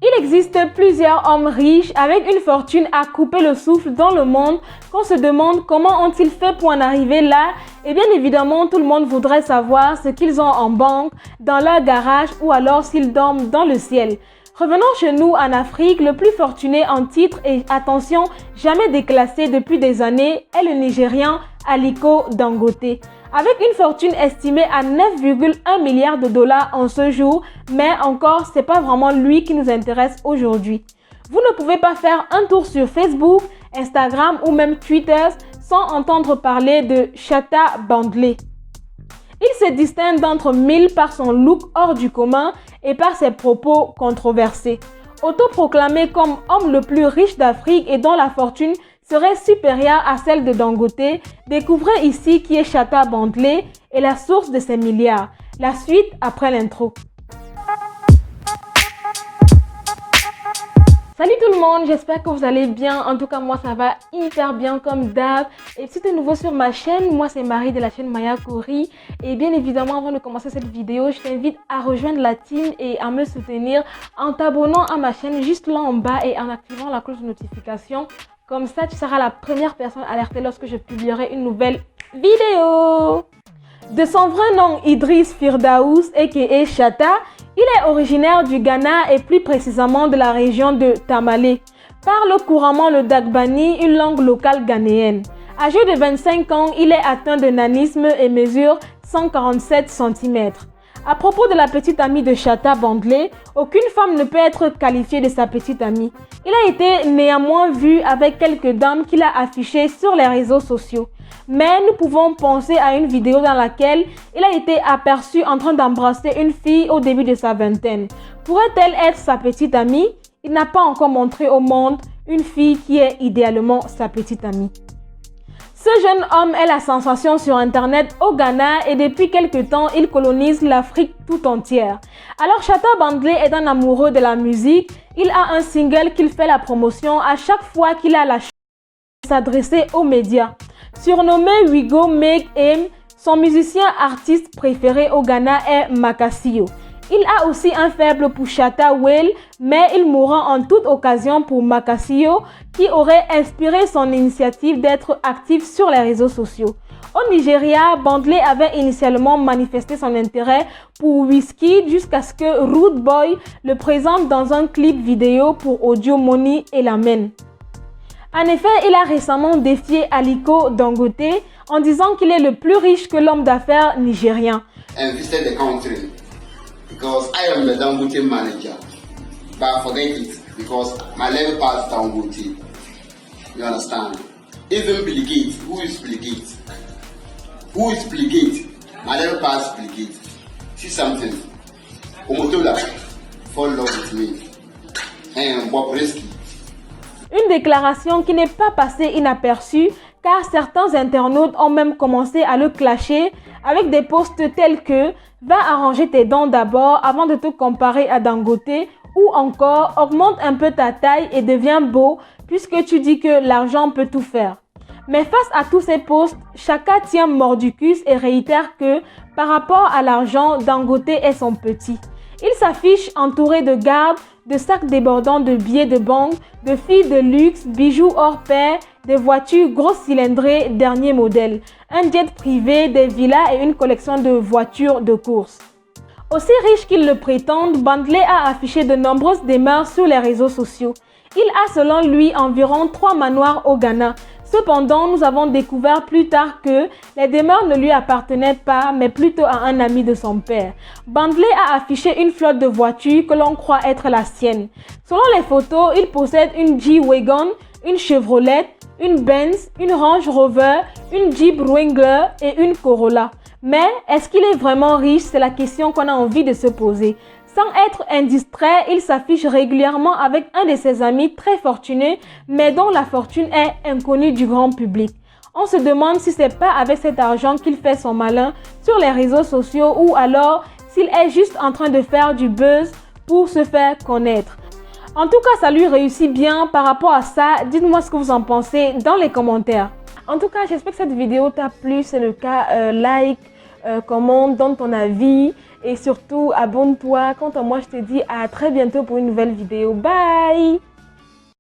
Il existe plusieurs hommes riches avec une fortune à couper le souffle dans le monde qu'on se demande comment ont-ils fait pour en arriver là, et bien évidemment tout le monde voudrait savoir ce qu'ils ont en banque, dans leur garage ou alors s'ils dorment dans le ciel. Revenons chez nous en Afrique, le plus fortuné en titre et attention jamais déclassé depuis des années est le Nigérian Aliko Dangote. Avec une fortune estimée à 9,1 milliards de dollars en ce jour, mais encore, c'est pas vraiment lui qui nous intéresse aujourd'hui. Vous ne pouvez pas faire un tour sur Facebook, Instagram ou même Twitter sans entendre parler de Shatta Bandle. Il se distingue d'entre mille par son look hors du commun et par ses propos controversés. Autoproclamé comme homme le plus riche d'Afrique et dont la fortune serait supérieure à celle de Dangote, découvrez ici qui est Shatta Bandle et la source de ses milliards. La suite après l'intro. Salut tout le monde, j'espère que vous allez bien. En tout cas, moi ça va hyper bien comme d'hab. Et si tu es nouveau sur ma chaîne, moi c'est Marie de la chaîne Maya Kouri. Et bien évidemment, avant de commencer cette vidéo, je t'invite à rejoindre la team et à me soutenir en t'abonnant à ma chaîne juste là en bas et en activant la cloche de notification. Comme ça, tu seras la première personne alertée lorsque je publierai une nouvelle vidéo. De son vrai nom Idriss Firdaus aka Shatta, il est originaire du Ghana et plus précisément de la région de Tamale. Parle couramment le Dagbani, une langue locale ghanéenne. Âgé de 25 ans, il est atteint de nanisme et mesure 147 cm. À propos de la petite amie de Shatta Bandle, aucune femme ne peut être qualifiée de sa petite amie. Il a été néanmoins vu avec quelques dames qu'il a affichées sur les réseaux sociaux. Mais nous pouvons penser à une vidéo dans laquelle il a été aperçu en train d'embrasser une fille au début de sa vingtaine. Pourrait-elle être sa petite amie? Il n'a pas encore montré au monde une fille qui est idéalement sa petite amie. Ce jeune homme est la sensation sur internet au Ghana et depuis quelques temps, il colonise l'Afrique tout entière. Alors Shatta Bandle est un amoureux de la musique. Il a un single qu'il fait la promotion à chaque fois qu'il a la chance de s'adresser aux médias. Surnommé We Go Make Him, son musicien artiste préféré au Ghana est Makasio. Il a aussi un faible pour Shatta Wale, mais il mourra en toute occasion pour Makasio, qui aurait inspiré son initiative d'être actif sur les réseaux sociaux. Au Nigeria, Bandle avait initialement manifesté son intérêt pour Wizkid jusqu'à ce que Rude Boy le présente dans un clip vidéo pour Audio Money et l'amène. En effet, il a récemment défié Aliko Dangote en disant qu'il est le plus riche que l'homme d'affaires nigérien. Because I am the Dangote manager, but forget it because my level pass Dangote. You understand? Even Bill Gates, who is Bill Gates? Who is Bill Gates? My level pass Bill Gates. See something? Omotola fall in love with me and Bobrisky. Une déclaration qui n'est pas passée inaperçue car certains internautes ont même commencé à le clasher avec des posts tels que « Va arranger tes dents d'abord avant de te comparer à Dangote » ou encore « Augmente un peu ta taille et deviens beau puisque tu dis que l'argent peut tout faire ». Mais face à tous ces posts, Shatta tient mordicus et réitère que par rapport à l'argent, Dangote est son petit. Il s'affiche entouré de gardes, de sacs débordants de billets de banque, de filles de luxe, bijoux hors pair, des voitures grosses cylindrées dernier modèle, un jet privé, des villas et une collection de voitures de course. Aussi riche qu'il le prétende, Bandle a affiché de nombreuses demeures sur les réseaux sociaux. Il a selon lui environ 3 manoirs au Ghana. Cependant, nous avons découvert plus tard que les demeures ne lui appartenaient pas, mais plutôt à un ami de son père. Bandle a affiché une flotte de voitures que l'on croit être la sienne. Selon les photos, il possède une G-Wagon, une Chevrolet, une Benz, une Range Rover, une Jeep Wrangler et une Corolla. Mais est-ce qu'il est vraiment riche? C'est la question qu'on a envie de se poser. Sans être indiscret, il s'affiche régulièrement avec un de ses amis très fortunés, mais dont la fortune est inconnue du grand public. On se demande si c'est pas avec cet argent qu'il fait son malin sur les réseaux sociaux ou alors s'il est juste en train de faire du buzz pour se faire connaître. En tout cas, ça lui réussit bien par rapport à ça. Dites-moi ce que vous en pensez dans les commentaires. En tout cas, j'espère que cette vidéo t'a plu. C'est le cas, like, commente, donne ton avis. et surtout abonne-toi. Quant à moi, je te dis à très bientôt pour une nouvelle vidéo. Bye!